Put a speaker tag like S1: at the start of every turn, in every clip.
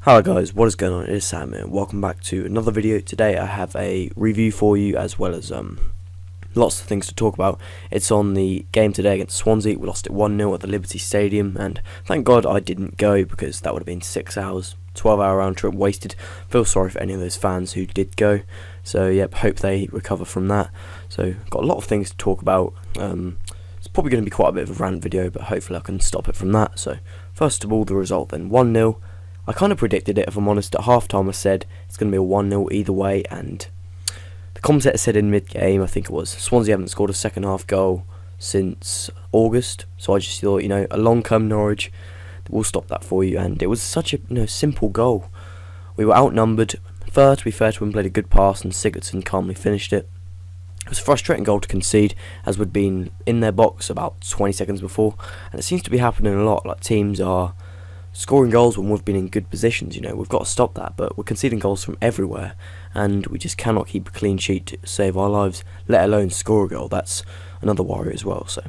S1: Hello guys, what is going on? It is Sam here. Welcome back to another video. Today I have a review for you as well as lots of things to talk about. It's on the game today against Swansea. We lost it 1-0 at the Liberty Stadium, and thank God I didn't go because that would have been 6 hours, 12-hour round trip wasted. Feel sorry for any of those fans who did go. So yep, hope they recover from that. So got a lot of things to talk about. It's probably going to be quite a bit of a rant video, but hopefully I can stop it from that. So first of all, the result then, 1-0. I kind of predicted it, if I'm honest. At half-time I said it's going to be a 1-0 either way, and the commentator said in mid-game, I think it was, Swansea haven't scored a second-half goal since August, so I just thought, along come Norwich, we'll stop that for you, and it was such a simple goal. We were outnumbered. To be fair to him, played a good pass, and Sigurdsson calmly finished it. It was a frustrating goal to concede, as we'd been in their box about 20 seconds before, and it seems to be happening a lot. Like, teams are scoring goals when we've been in good positions. We've got to stop that, but we're conceding goals from everywhere, and we just cannot keep a clean sheet to save our lives, let alone score a goal. That's another worry as well. So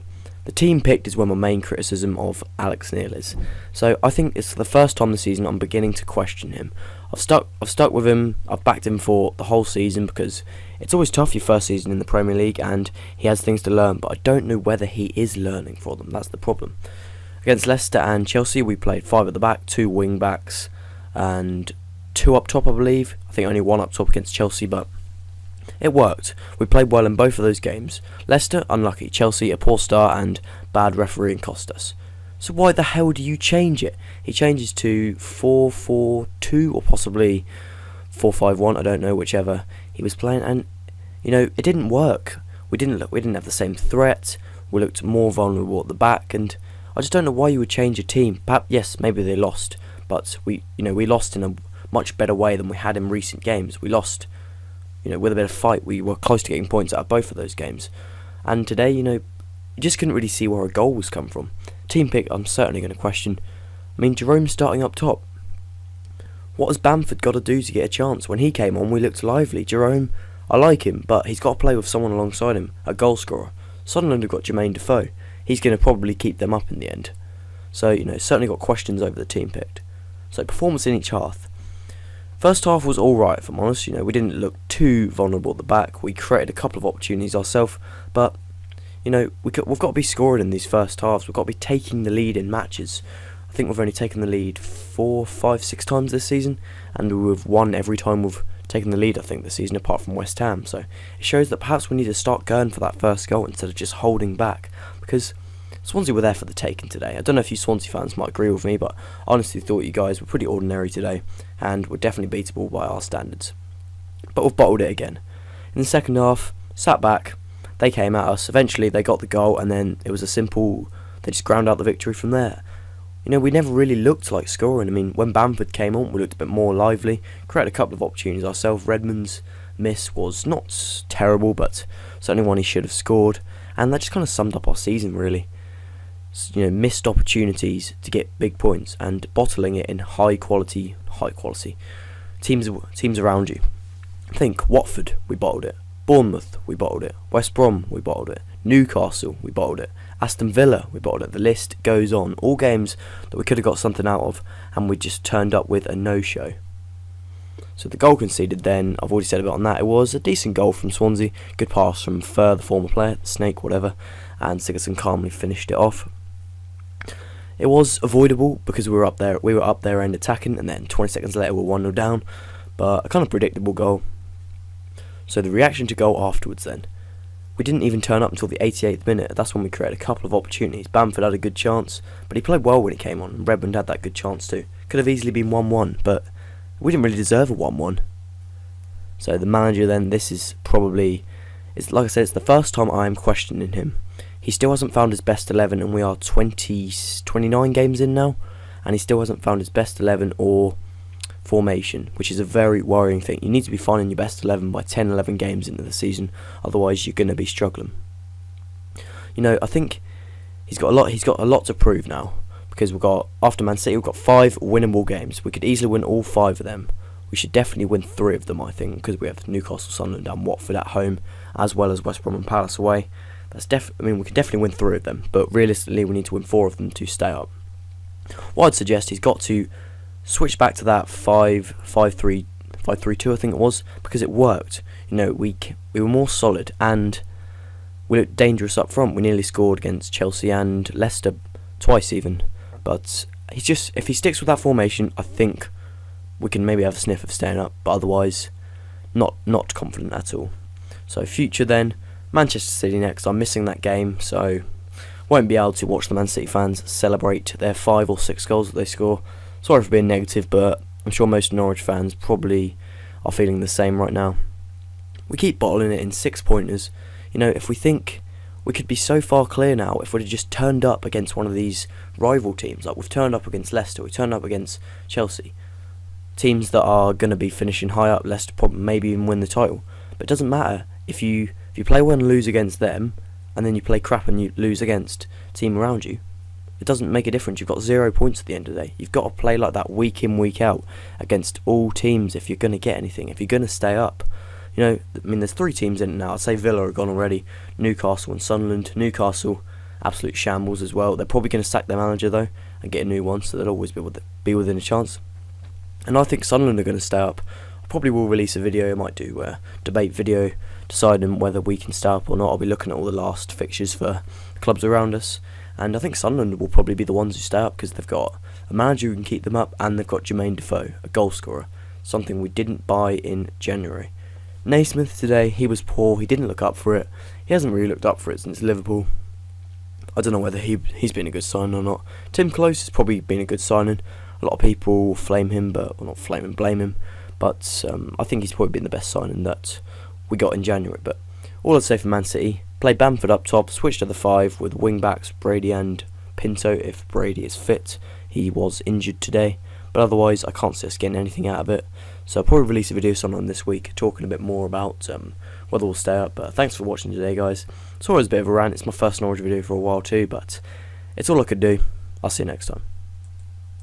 S1: the team picked is where my main criticism of Alex Neil is. So I think it's the first time this season I'm beginning to question him. I've stuck with him. I've backed him for the whole season because it's always tough your first season in the Premier League, and he has things to learn, but I don't know whether he is learning for them. That's the problem. Against Leicester and Chelsea, we played 5 at the back, 2 wing backs, and 2 up top, I believe. I think only 1 up top against Chelsea, but it worked. We played well in both of those games. Leicester, unlucky. Chelsea, a poor start and bad refereeing cost us. So why the hell do you change it? He changes to 4-4-2 or possibly 4-5-1. I don't know, whichever he was playing, and it didn't work. We didn't have the same threat. We looked more vulnerable at the back, and I just don't know why you would change a team. Perhaps, yes, maybe they lost, but we lost in a much better way than we had in recent games. We lost, with a bit of fight. We were close to getting points out of both of those games. And today, you just couldn't really see where a goal was come from. Team pick, I'm certainly going to question. I mean, Jerome's starting up top. What has Bamford got to do to get a chance? When he came on, we looked lively. Jerome, I like him, but he's got to play with someone alongside him, a goal scorer. Sunderland have got Jermaine Defoe. He's going to probably keep them up in the end. So, certainly got questions over the team picked. So, performance in each half. First half was alright, if I'm honest. We didn't look too vulnerable at the back. We created a couple of opportunities ourselves. But, we've got to be scoring in these first halves. We've got to be taking the lead in matches. I think we've only taken the lead 4, 5, 6 times this season. And we've won every time we've taken the lead, I think, this season, apart from West Ham. So, it shows that perhaps we need to start going for that first goal instead of just holding back. Because Swansea were there for the taking today. I don't know if you Swansea fans might agree with me, but I honestly thought you guys were pretty ordinary today and were definitely beatable by our standards. But we've bottled it again. In the second half, sat back, they came at us. Eventually they got the goal, and then it was they just ground out the victory from there. We never really looked like scoring. I mean, when Bamford came on, we looked a bit more lively, created a couple of opportunities ourselves. Redmond's miss was not terrible, but certainly one he should have scored. And that just kind of summed up our season, really. Missed opportunities to get big points and bottling it in high quality teams around you. Think Watford, we bottled it. Bournemouth, we bottled it. West Brom, we bottled it. Newcastle, we bottled it. Aston Villa, we bottled it. The list goes on. All games that we could have got something out of, and we just turned up with a no-show. So the goal conceded then, I've already said a bit on that. It was a decent goal from Swansea. Good pass from the former player, the Snake, whatever. And Sigurdsson calmly finished it off. It was avoidable because we were up there and attacking, and then 20 seconds later we're 1-0 down. But a kind of predictable goal. So the reaction to goal afterwards then. We didn't even turn up until the 88th minute. That's when we created a couple of opportunities. Bamford had a good chance, but he played well when he came on. And Redmond had that good chance too. Could have easily been 1-1, but we didn't really deserve a 1-1. So the manager then, like I said, it's the first time I am questioning him. He still hasn't found his best 11, and we are 29 games in now, and he still hasn't found his best 11 or formation, which is a very worrying thing. You need to be finding your best 11 by 10-11 games into the season, otherwise you're going to be struggling. I think he's got a lot to prove now, because after Man City we've got 5 winnable games. We could easily win all 5 of them. We should definitely win 3 of them, I think, because we have Newcastle, Sunderland and Watford at home, as well as West Brom and Palace away. We can definitely win 3 of them, but realistically we need to win 4 of them to stay up. What I'd suggest, he's got to switched back to that 5-5-3-2, I think it was, because it worked. You know, we were more solid and we looked dangerous up front. We nearly scored against Chelsea and Leicester twice even. But if he sticks with that formation, I think we can maybe have a sniff of staying up. But otherwise, not confident at all. So future then, Manchester City next. I'm missing that game, so won't be able to watch the Man City fans celebrate their 5 or 6 goals that they score. Sorry for being negative, but I'm sure most Norwich fans probably are feeling the same right now. We keep bottling it in 6-pointers. You know, if we think we could be so far clear now, if we'd have just turned up against one of these rival teams, like we've turned up against Leicester, we've turned up against Chelsea, teams that are going to be finishing high up. Leicester probably maybe even win the title, but it doesn't matter if you play well and lose against them, and then you play crap and you lose against a team around you. It doesn't make a difference. You've got 0 points at the end of the day. You've got to play like that week in, week out against all teams if you're going to get anything, if you're going to stay up. You know, I mean, there's 3 teams in it now. I'd say Villa are gone already. Newcastle and Sunderland. Newcastle, absolute shambles as well. They're probably going to sack their manager though and get a new one, so they'll always be within a chance. And I think Sunderland are going to stay up. I probably will release a video. I might do a debate video deciding whether we can stay up or not. I'll be looking at all the last fixtures for clubs around us. And I think Sunderland will probably be the ones who stay up because they've got a manager who can keep them up, and they've got Jermaine Defoe, a goal scorer, something we didn't buy in January. Naismith today, he was poor, he didn't look up for it. He hasn't really looked up for it since Liverpool. I don't know whether he's been a good signing or not. Tim Close has probably been a good signing. A lot of people flame him, blame him. But I think he's probably been the best signing that we got in January. But all I'd say for Man City, play Bamford up top, switch to the 5 with wing backs Brady and Pinto if Brady is fit. He was injured today, but otherwise I can't see us getting anything out of it. So I'll probably release a video sometime this week talking a bit more about whether we'll stay up. But thanks for watching today, guys. It's always a bit of a rant. It's my first Norwich video for a while too, but it's all I could do. I'll see you next time.